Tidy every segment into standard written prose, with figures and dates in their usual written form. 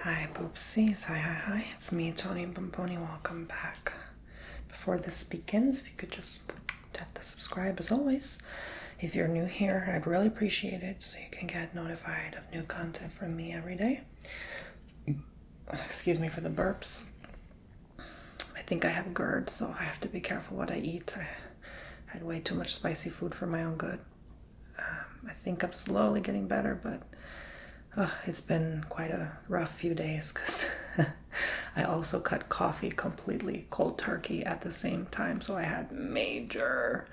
Hi, Boopsies. Hi. It's me, Tony Bomboni. Welcome back. Before this begins, if you could just tap the subscribe as always. If you're new here, I'd really appreciate it so you can get notified of new content from me every day. Excuse me for the burps. I think I have GERD, so I have to be careful what I eat. I had way too much spicy food for my own good. I think I'm slowly getting better, but it's been quite a rough few days because I also cut coffee completely cold turkey at the same time. So I had major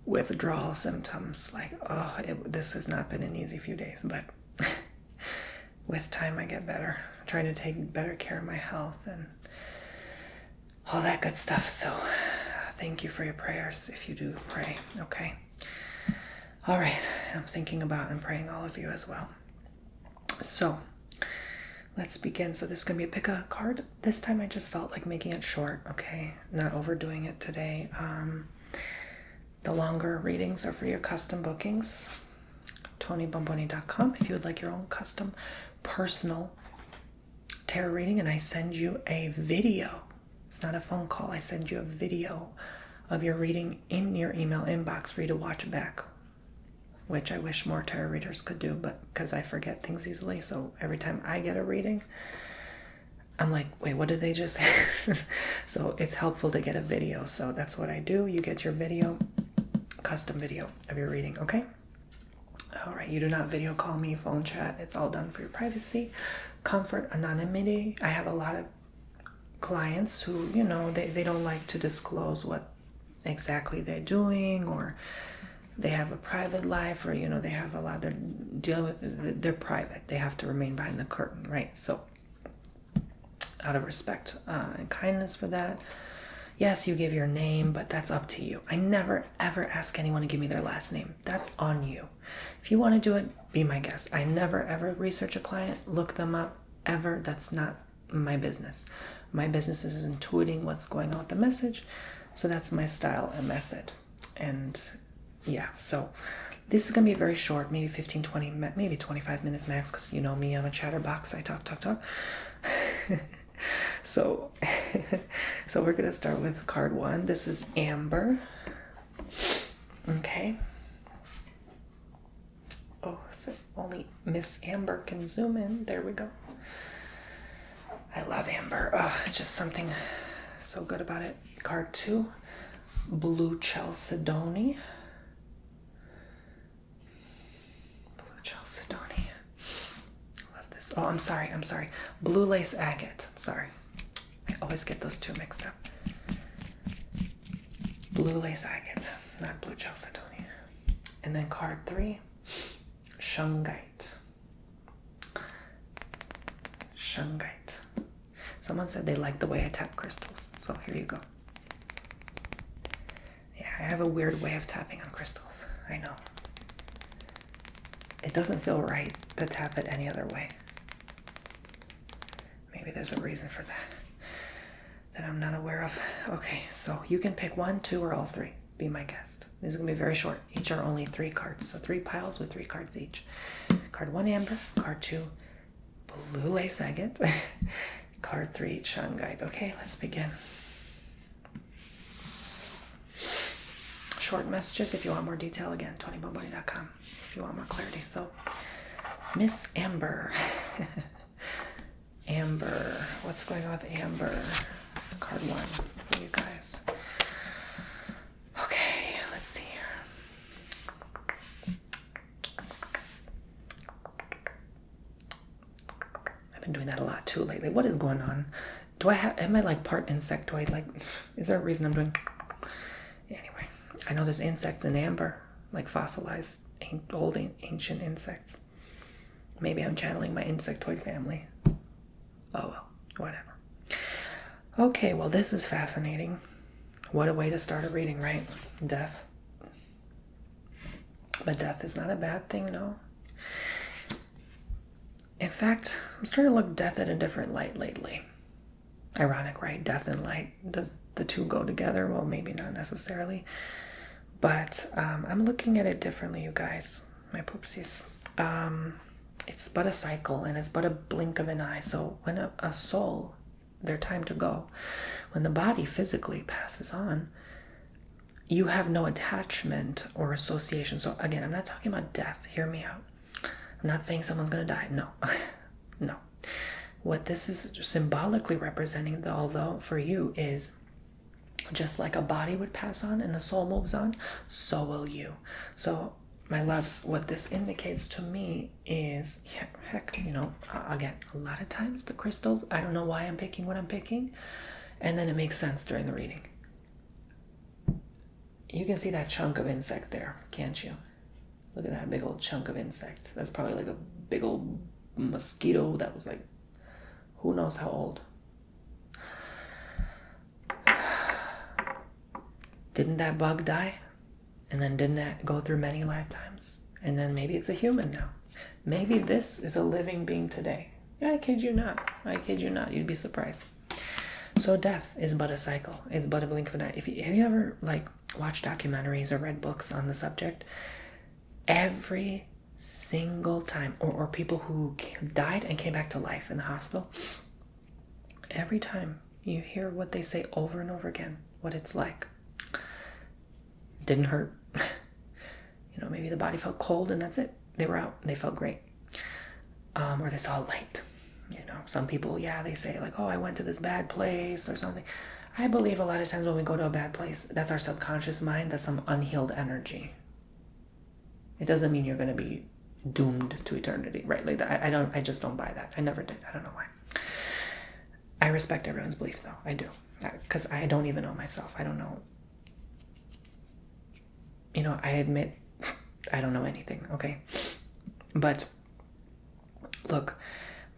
withdrawal symptoms. This has not been an easy few days, but with time I get better. I'm trying to take better care of my health and all that good stuff. So thank you for your prayers if you do pray, okay? All right, I'm thinking about and praying all of you as well. So let's begin. So this is going to be a pick a card. This time I just felt like making it short, okay? Not overdoing it today. The longer readings are for your custom bookings. TonyBomboni.com if you would like your own custom personal tarot reading, and I send you a video. It's not a phone call. I send you a video of your reading in your email inbox for you to watch back, which I wish more tarot readers could do, but because I forget things easily, so every time I get a reading, I'm like, wait, what did they just say? So it's helpful to get a video, so that's what I do. You get your video, custom video of your reading, okay? All right, you do not video call me, phone chat. It's all done for your privacy, comfort, anonymity. I have a lot of clients who, they don't like to disclose what exactly they're doing, or they have a private life, or they have a lot they're dealing with. They're private. They have to remain behind the curtain, right? So out of respect and kindness for that, yes, you give your name, but that's up to you. I never ever ask anyone to give me their last name. That's on you. If you want to do it, be my guest. I never ever research a client, look them up, ever. That's not my business. My business is intuiting what's going on with the message. So that's my style and method. And yeah, so this is going to be very short, maybe 15, 20, maybe 25 minutes max, because you know me, I'm a chatterbox. I talk. So we're going to start with card 1. This is Amber. Okay. Oh, if only Miss Amber can zoom in. There we go. I love Amber. Oh, it's just something so good about it. Card 2, Blue Chalcedony. Chalcedony. Love this. Oh, I'm sorry. Blue Lace Agate. Sorry. I always get those two mixed up. Blue Lace Agate, not Blue Chalcedony. And then card 3, Shungite. Someone said they like the way I tap crystals, so here you go. Yeah, I have a weird way of tapping on crystals. I know. It doesn't feel right to tap it any other way. Maybe there's a reason for that I'm not aware of. Okay, so you can pick 1, 2, or all 3. Be my guest. This is going to be very short. Each are only 3 cards, so 3 piles with 3 cards each. Card 1, Amber. Card 2, Blue Lace Agate. Card 3, Shungite. Okay, let's begin. Short messages. If you want more detail, again, TonyBomboni.com. If you want more clarity. So, Miss Amber. Amber. What's going on with Amber? Card 1 for you guys. Okay, let's see here. I've been doing that a lot too lately. What is going on? Am I like part insectoid? Like, is there a reason I'm doing? Anyway, I know there's insects in amber, like fossilized old ancient insects. Maybe I'm channeling my insectoid family. Oh well, whatever. Okay, well, this is fascinating. What a way to start a reading, right? Death. But death is not a bad thing, no. In fact, I'm starting to look death in a different light lately. Ironic, right? Death and light. Does the two go together? Well, maybe not necessarily. But I'm looking at it differently, you guys. My poopsies. it's but a cycle, and it's but a blink of an eye. So when a soul, their time to go, when the body physically passes on, you have no attachment or association. So again, I'm not talking about death. Hear me out. I'm not saying someone's going to die. No. No. What this is symbolically representing, although for you, is just like a body would pass on and the soul moves on, so will you. So my loves, what this indicates to me is, yeah, heck, again, a lot of times the crystals, I don't know why I'm picking what I'm picking, and then it makes sense during the reading. You can see that chunk of insect there, can't you? Look at that big old chunk of insect. That's probably like a big old mosquito that was like, who knows how old. Didn't that bug die? And then didn't that go through many lifetimes? And then maybe it's a human now. Maybe this is a living being today. Yeah, I kid you not. I kid you not. You'd be surprised. So death is but a cycle. It's but a blink of an eye. Have you ever watched documentaries or read books on the subject? Every single time, or people who died and came back to life in the hospital, every time you hear what they say over and over again, what it's like. Didn't hurt. Maybe the body felt cold and that's it. They were out. They felt great. Or they saw light. Some people, they say oh, I went to this bad place or something. I believe a lot of times when we go to a bad place, that's our subconscious mind. That's some unhealed energy. It doesn't mean you're going to be doomed to eternity, right? I just don't buy that. I never did. I don't know why. I respect everyone's belief though. I do. Because I don't even know myself. I don't know. I admit I don't know anything, okay? But look,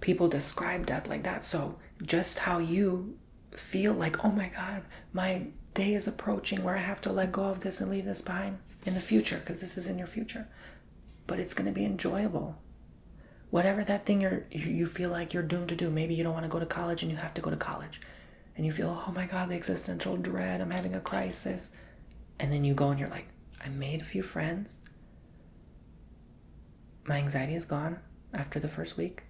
people describe death like that. So just how you feel like, oh my God, my day is approaching where I have to let go of this and leave this behind in the future, because this is in your future. But it's going to be enjoyable. Whatever that thing you feel like you're doomed to do. Maybe you don't want to go to college and you have to go to college. And you feel, oh my God, the existential dread, I'm having a crisis. And then you go and you're like, I made a few friends. My anxiety is gone after the first week.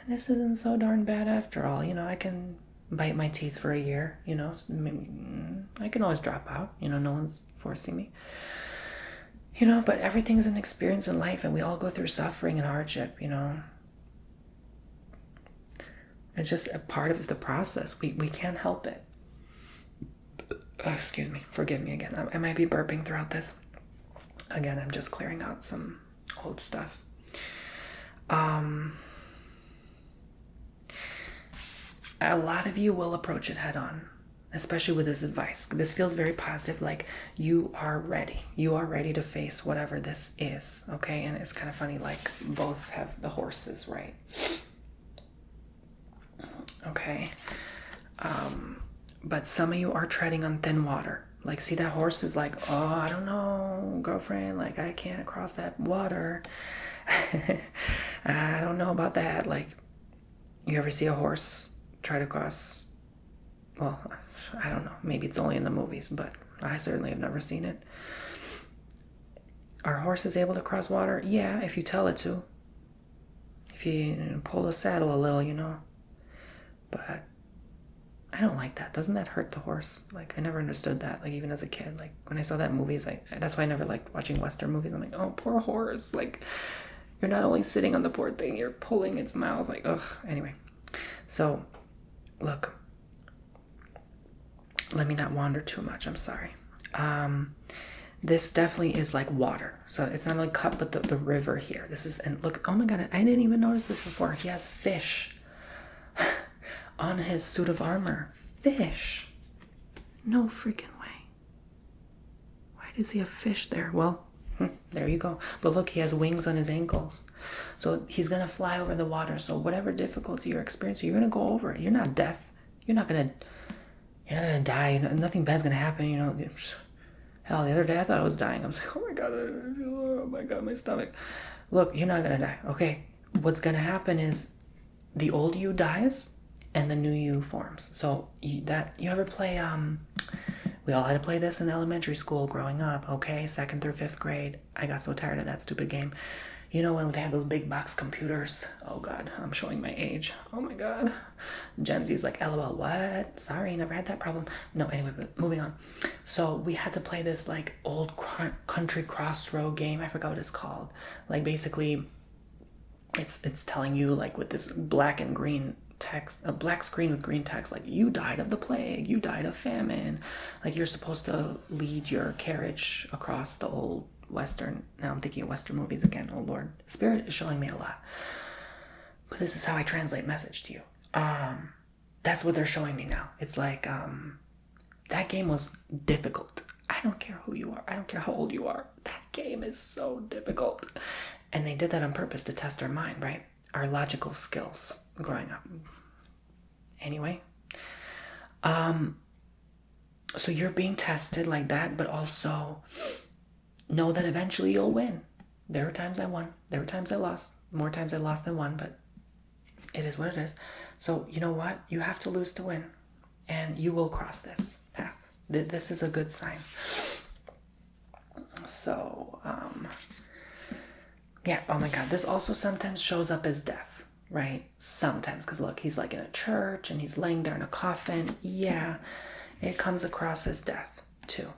And this isn't so darn bad after all. I can bite my teeth for a year. I can always drop out. No one's forcing me. But everything's an experience in life, and we all go through suffering and hardship, It's just a part of the process. We can't help it. Excuse me. Forgive me again. I might be burping throughout this. Again, I'm just clearing out some old stuff. A lot of you will approach it head on, especially with this advice. This feels very positive, like you are ready. You are ready to face whatever this is, okay? And it's kind of funny, both have the horses, right? Okay. But some of you are treading on thin water. See, that horse is oh, I don't know, girlfriend, I can't cross that water. I don't know about that. You ever see a horse try to cross? Well, I don't know. Maybe it's only in the movies, but I certainly have never seen it. Are horses able to cross water? Yeah, if you tell it to. If you pull the saddle a little, But I don't like that. Doesn't that hurt the horse? I never understood that. Even as a kid, when I saw that movies, that's why I never liked watching Western movies. I'm like, oh, poor horse. You're not only sitting on the poor thing, you're pulling its mouth. Ugh. Anyway, so look, let me not wander too much. I'm sorry. This definitely is like water. So it's not only cup, but the river here. This is, and look, oh my God, I didn't even notice this before. He has fish on his suit of armor. Fish. No freaking way. Why does he have fish there? Well, there you go. But look, he has wings on his ankles. So he's going to fly over the water. So whatever difficulty you're experiencing, you're going to go over it. You're not death. You're not going to die. Nothing bad's going to happen. Hell, the other day I thought I was dying. I was like, oh my God, my stomach. Look, you're not going to die. Okay. What's going to happen is the old you dies and the new you forms. So you ever play, we all had to play this in elementary school growing up, okay? 2nd through 5th grade. I got so tired of that stupid game. You know when they have those big box computers? Oh God, I'm showing my age. Oh my God. Gen Z's like, LOL, what? Sorry, never had that problem. No, anyway, but moving on. So we had to play this like old country crossroad game. I forgot what it's called. Like basically, it's telling you like with this black and green text, a black screen with green text, like you died of the plague, you died of famine. Like you're supposed to lead your carriage across the old Western. Now I'm thinking of Western movies again. Oh Lord, Spirit is showing me a lot. But this is how I translate message to you. That's what they're showing me now. It's like that game was difficult. I don't care who you are. I don't care how old you are. That game is so difficult. And they did that on purpose to test our mind, right? Our logical skills growing up. Anyway. So you're being tested like that, but also know that eventually you'll win. There were times I won. There were times I lost. More times I lost than won, but it is what it is. So you know what? You have to lose to win. And you will cross this path. This is a good sign. So, yeah, oh my God. This also sometimes shows up as death, right? Sometimes, because look, he's like in a church and he's laying there in a coffin. Yeah, it comes across as death too,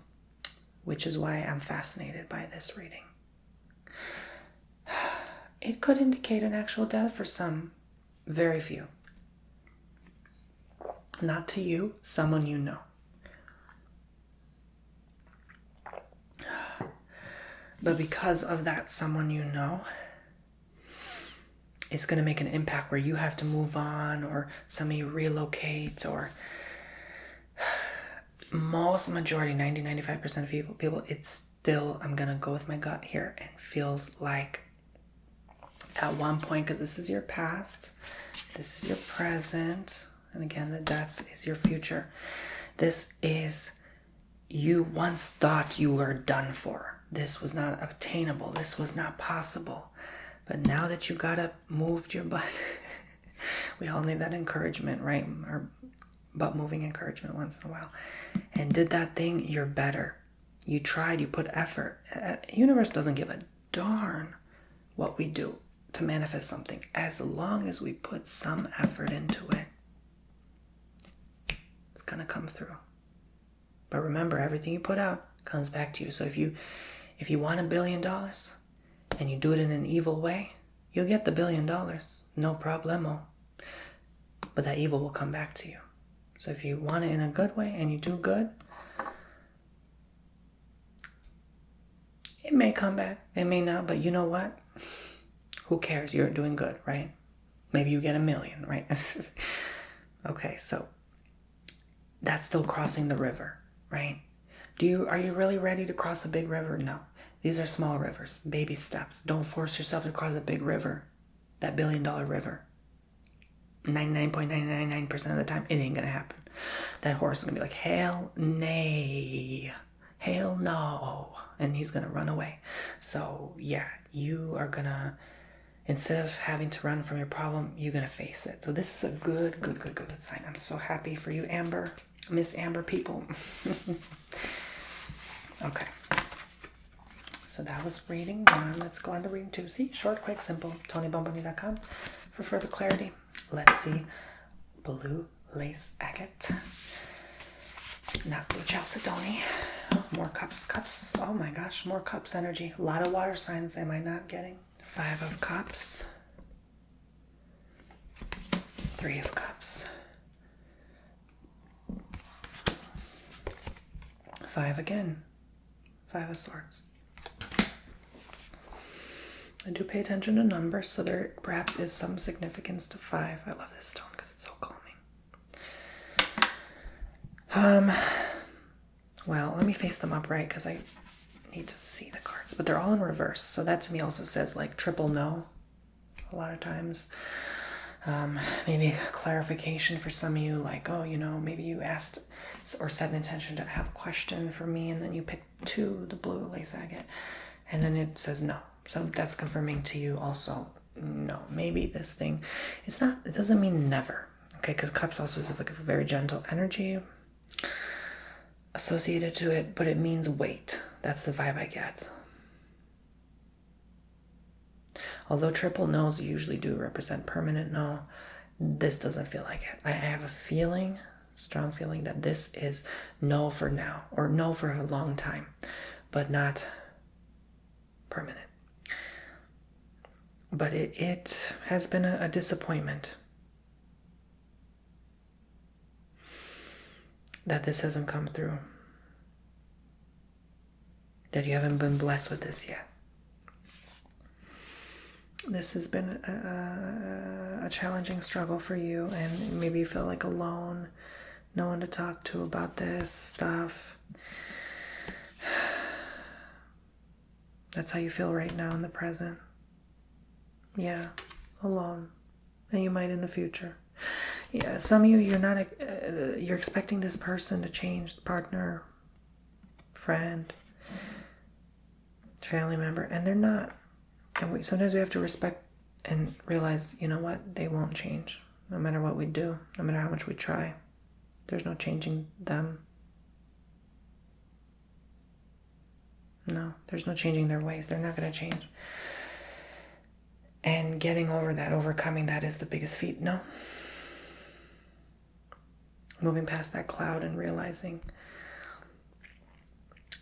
which is why I'm fascinated by this reading. It could indicate an actual death for some, very few. Not to you, someone you know. But because of that someone you know, it's going to make an impact where you have to move on, or some of you relocate, or most majority, 90-95% of people, it's still, I'm going to go with my gut here, and feels like at one point, because this is your past, this is your present, and again, the death is your future. This is, you once thought you were done for. This was not obtainable. This was not possible. But now that you got up, moved your butt, we all need that encouragement, right? Or butt moving encouragement once in a while. And did that thing, you're better. You tried, you put effort. Universe doesn't give a darn what we do to manifest something, as long as we put some effort into it. It's gonna come through. But remember, everything you put out comes back to you. So if you want $1 billion and you do it in an evil way, you'll get the $1 billion. No problemo. But that evil will come back to you. So if you want it in a good way and you do good, it may come back. It may not, but you know what? Who cares? You're doing good, right? Maybe you get $1 million, right? Okay, so that's still crossing the river, right? Are you really ready to cross a big river? No. These are small rivers, baby steps. Don't force yourself to cross a big river, that $1 billion river. 99.999% of the time, it ain't gonna happen. That horse is gonna be like, hail nay, hail no, and he's gonna run away. So yeah, you are gonna, instead of having to run from your problem, you're gonna face it. So this is a good sign. I'm so happy for you, Amber, Miss Amber people. Okay. So that was reading 1. Let's go on to reading 2. See, short, quick, simple. TonyBomboni.com for further clarity. Let's see. Blue lace agate. Not blue chalcedony. Oh, more cups. Oh my gosh, more cups energy. A lot of water signs am I not getting? 5 of cups. 3 of cups. 5 again. 5 of swords. I do pay attention to numbers, so there perhaps is some significance to 5. I love this stone because it's so calming. Well, let me face them upright because I need to see the cards. But they're all in reverse, so that to me also says like triple no a lot of times. Maybe a clarification for some of you, like, oh, maybe you asked or set an intention to have a question for me, and then you picked 2, the blue lace agate, and then it says no. So that's confirming to you also, no, maybe this thing, it doesn't mean never, okay, because cups also is like a very gentle energy associated to it, but it means wait. That's the vibe I get. Although triple no's usually do represent permanent no, this doesn't feel like it. I have a feeling, strong feeling, that this is no for now, or no for a long time, but not permanent. But it has been a disappointment that this hasn't come through, that you haven't been blessed with this yet. This has been a challenging struggle for you, and maybe you feel like alone, no one to talk to about this stuff. That's how you feel right now in the present. Yeah, alone. And you might in the future. Yeah, some of you, you're expecting this person to change, partner, friend, family member, and they're not. And sometimes we have to respect and realize, you know what, they won't change. No matter what we do, no matter how much we try. There's no changing them. No, there's no changing their ways. They're not going to change. And getting over that, overcoming that is the biggest feat. No. Moving past that cloud and realizing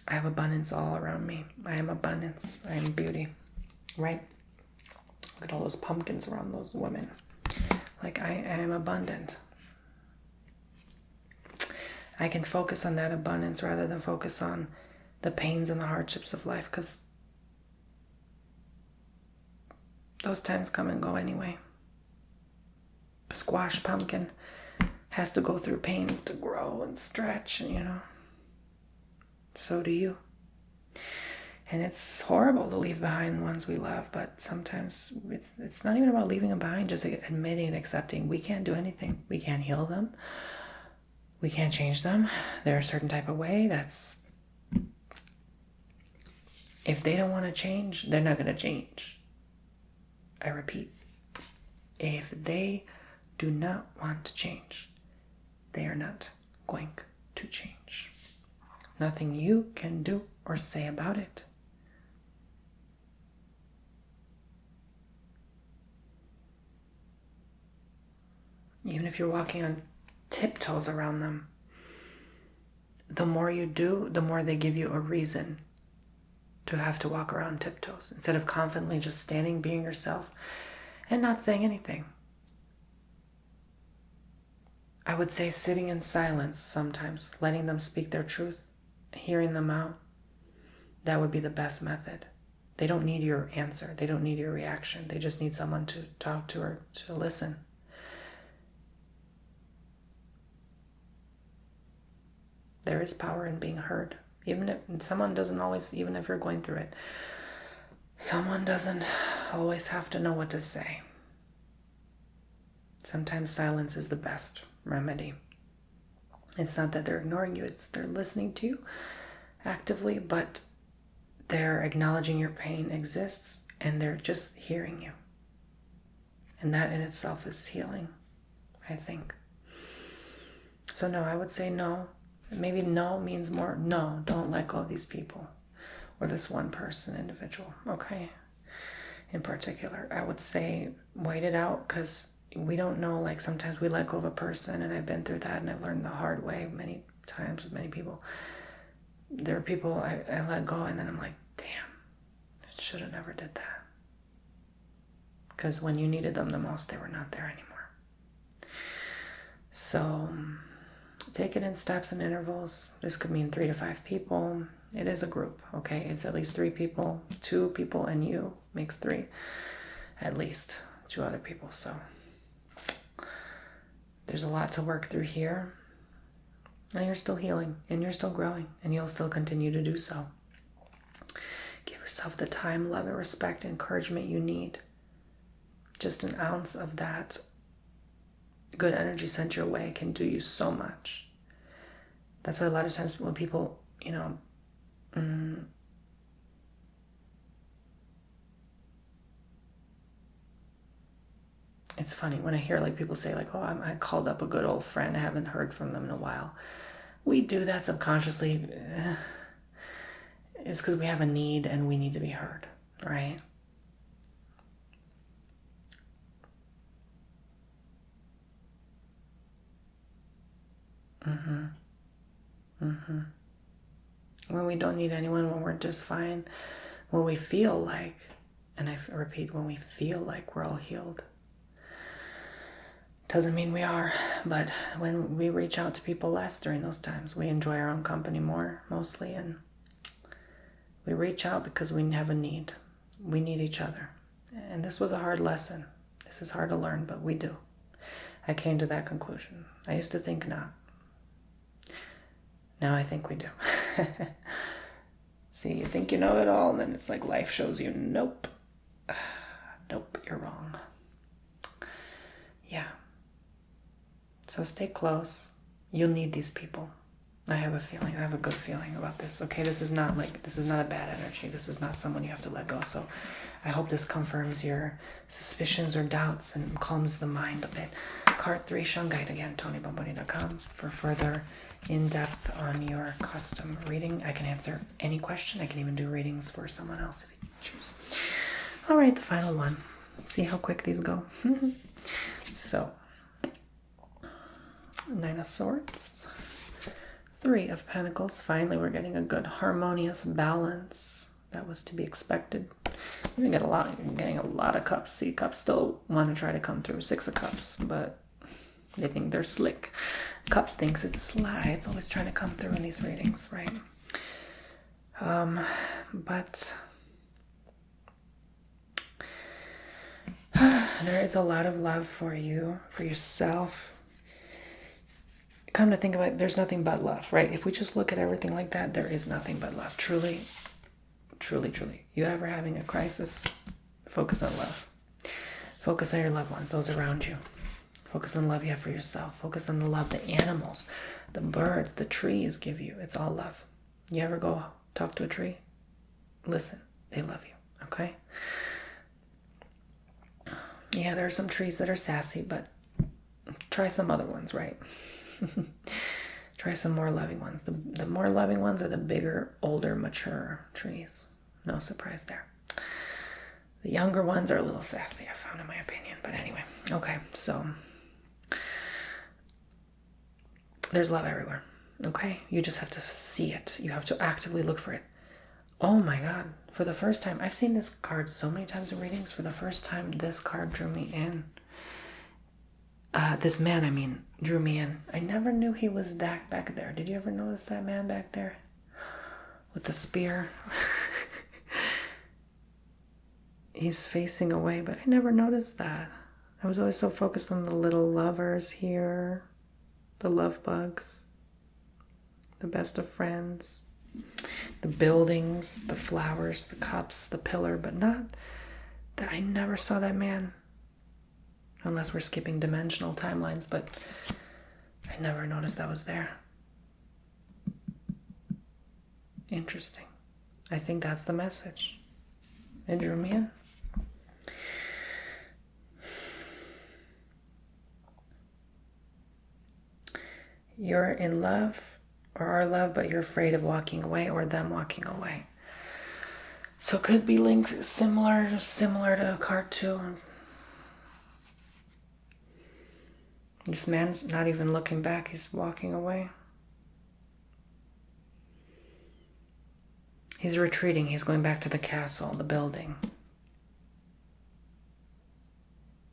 I have abundance all around me. I am abundance. I am beauty. Right? Look at all those pumpkins around those women. Like, I am abundant. I can focus on that abundance rather than focus on the pains and the hardships of life, because those times come and go anyway. A squash pumpkin has to go through pain to grow and stretch, and so do you. And it's horrible to leave behind the ones we love, but sometimes it's not even about leaving them behind, just admitting and accepting we can't do anything. We can't heal them. We can't change them. They're a certain type of way. If they don't want to change, they're not going to change. I repeat, if they do not want to change, they are not going to change. Nothing you can do or say about it. Even if you're walking on tiptoes around them, the more you do, the more they give you a reason to have to walk around tiptoes instead of confidently just standing, being yourself, and not saying anything. I would say sitting in silence sometimes, letting them speak their truth, hearing them out. That would be the best method. They don't need your answer. They don't need your reaction. They just need someone to talk to or to listen. There is power in being heard. Even if someone doesn't always, even if you're going through it, someone doesn't always have to know what to say. Sometimes silence is the best remedy. It's not that they're ignoring you, it's they're listening to you actively, but they're acknowledging your pain exists and they're just hearing you. And that in itself is healing, I think. So no, I would say no. Maybe no means more, no, don't let go of these people or this one person, individual, okay? In particular, I would say wait it out, because we don't know, like sometimes we let go of a person, and I've been through that and I've learned the hard way many times with many people. There are people I let go and then I'm like, damn, I should have never did that. Because when you needed them the most, they were not there anymore. So take it in steps and intervals. This could mean 3 to 5 people. It is a group, okay? It's at least 3 people. 2 people and you makes 3. At least 2 other people. So there's a lot to work through here. And you're still healing. And you're still growing. And you'll still continue to do so. Give yourself the time, love, and respect, encouragement you need. Just an ounce of that good energy sent your way can do you so much. That's why a lot of times when people, it's funny when I hear like people say like, oh, I called up a good old friend. I haven't heard from them in a while. We do that subconsciously. It's because we have a need and we need to be heard, right? When we don't need anyone, when we're just fine, when we feel like, and I repeat, when we feel like we're all healed. Doesn't mean we are, but when we reach out to people less during those times, we enjoy our own company more, mostly, and we reach out because we have a need. We need each other. And this was a hard lesson. This is hard to learn, but we do. I came to that conclusion. I used to think not. Now I think we do. See, you think you know it all, and then it's like life shows you, nope. Nope, you're wrong. Yeah. So stay close. You'll need these people. I have a good feeling about this. Okay, this is not a bad energy. This is not someone you have to let go. So I hope this confirms your suspicions or doubts and calms the mind a bit. Card 3, Shungite, again, TonyBomboni.com for further in-depth on your custom reading. I can answer any question. I can even do readings for someone else if you choose. All right, the final one. See how quick these go. So, 9 of Swords, 3 of Pentacles. Finally, we're getting a good harmonious balance. That was to be expected. You're getting a lot of cups. See, cups still want to try to come through. 6 of Cups, but they think they're slick. Cups thinks it's sly. It's always trying to come through in these readings, right? But there is a lot of love for you, for yourself. Come to think about it, there's nothing but love, right? If we just look at everything like that, there is nothing but love. Truly, truly, truly. You ever having a crisis, focus on love. Focus on your loved ones, those around you. Focus on the love you have for yourself. Focus on the love the animals, the birds, the trees give you. It's all love. You ever go talk to a tree? Listen, they love you, okay? Yeah, there are some trees that are sassy, but try some other ones, right? Try some more loving ones. The more loving ones are the bigger, older, mature trees. No surprise there. The younger ones are a little sassy, I found, in my opinion. But anyway, okay, so there's love everywhere, okay? You just have to see it. You have to actively look for it. Oh my God, for the first time, I've seen this card so many times in readings. For the first time, this card drew me in. This man, drew me in. I never knew he was that back there. Did you ever notice that man back there? With the spear? He's facing away, but I never noticed that. I was always so focused on the little lovers here. The love bugs. The best of friends. The buildings, the flowers, the cups, the pillar, but not that I never saw that man. Unless we're skipping dimensional timelines, but I never noticed that was there. Interesting. I think that's the message. It drew me in. You're in love or are love, but you're afraid of walking away or them walking away. So it could be linked similar to card 2. This man's not even looking back. He's walking away. He's retreating. He's going back to the castle, the building.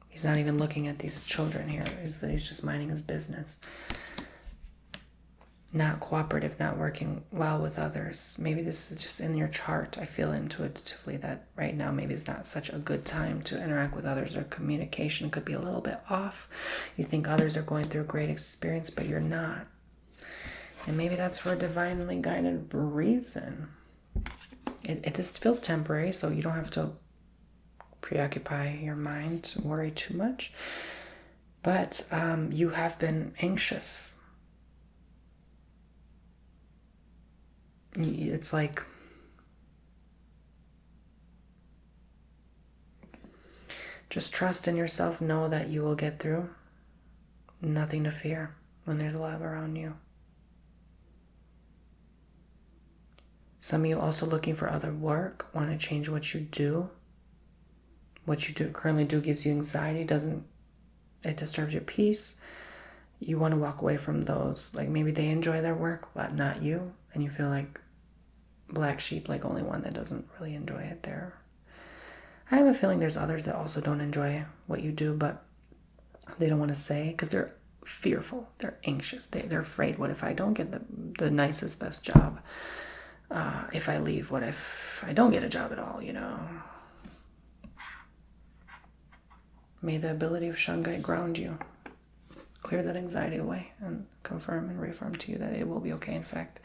He's not even looking at these children here. He's just minding his business. Not cooperative, not working well with others. Maybe this is just in your chart. I feel intuitively that right now maybe it's not such a good time to interact with others, or communication could be a little bit off. You think others are going through a great experience, but you're not. And maybe that's for a divinely guided reason. This feels temporary, so you don't have to preoccupy your mind, worry too much. But you have been anxious. It's like just trust in yourself. Know that you will get through. Nothing to fear when there's love around you. Some of you also looking for other work, want to change what you do. What you currently do gives you anxiety, it disturbs your peace. you want to walk away from those. Like maybe they enjoy their work, but not you. And you feel like black sheep, like only one that doesn't really enjoy it there. I have a feeling there's others that also don't enjoy what you do, but they don't want to say because they're fearful. They're anxious. They're afraid. What if I don't get the nicest, best job? If I leave, what if I don't get a job at all, you know? May the ability of Shungite ground you. Clear that anxiety away and confirm and reaffirm to you that it will be okay. In fact,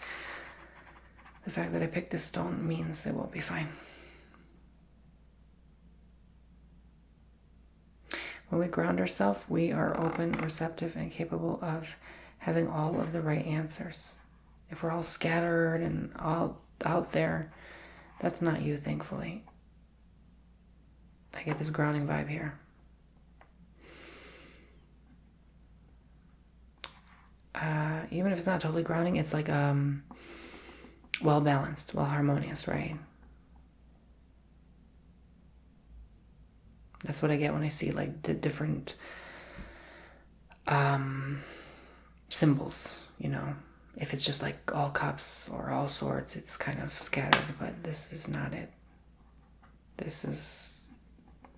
the fact that I picked this stone means it will be fine. When we ground ourselves, we are open, receptive, and capable of having all of the right answers. If we're all scattered and all out there, that's not you, thankfully. I get this grounding vibe here. Even if it's not totally grounding, it's like well balanced, well harmonious, right? That's what I get when I see like the different symbols, you know. If it's just like all cups or all swords, it's kind of scattered, but this is not it. This is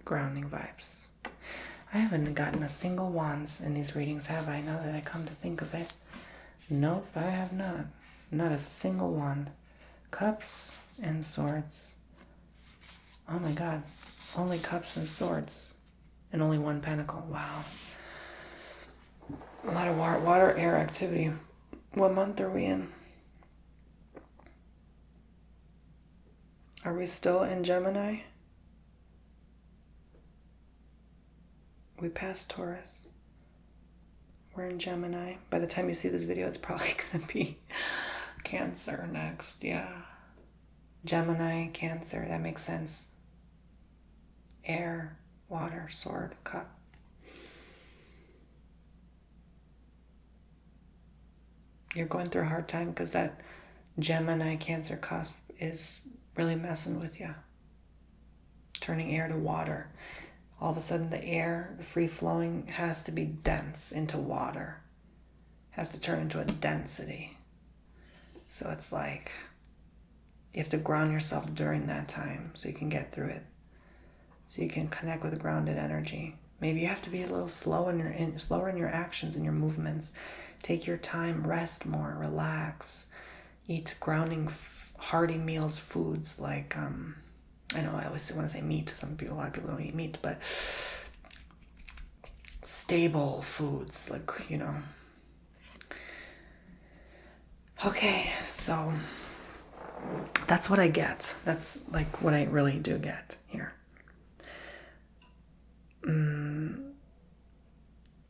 grounding vibes. I haven't gotten a single wands in these readings, have I? Now that I come to think of it. Nope, I have not. Not a single one. Cups and swords. Oh my god. Only cups and swords. And only one pentacle. Wow. A lot of water, air activity. What month are we in? Are we still in Gemini? We passed Taurus. We're in Gemini. By the time you see this video, it's probably going to be Cancer next. Yeah. Gemini, Cancer. That makes sense. Air, water, sword, cup. You're going through a hard time because that Gemini, Cancer cusp is really messing with you. Turning air to water. All of a sudden the air, the free flowing, has to be dense into water. Has to turn into a density. So it's like you have to ground yourself during that time so you can get through it. So you can connect with grounded energy. Maybe you have to be a little slower in your actions and your movements. Take your time, rest more, relax. Eat grounding, hearty meals, foods like I know I always want to say meat to some people. A lot of people don't eat meat, but stable foods, like, you know. Okay, so that's what I get. That's like what I really do get here.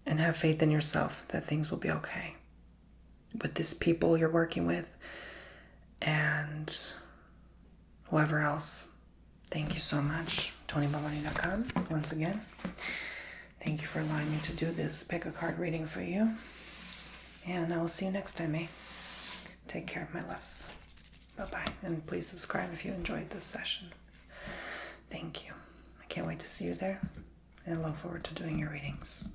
And have faith in yourself that things will be okay with these people you're working with and whoever else. Thank you so much. TonyBomboni.com once again. Thank you for allowing me to do this pick a card reading for you. And I will see you next time, eh? Take care, my loves. Bye-bye. And please subscribe if you enjoyed this session. Thank you. I can't wait to see you there. And I look forward to doing your readings.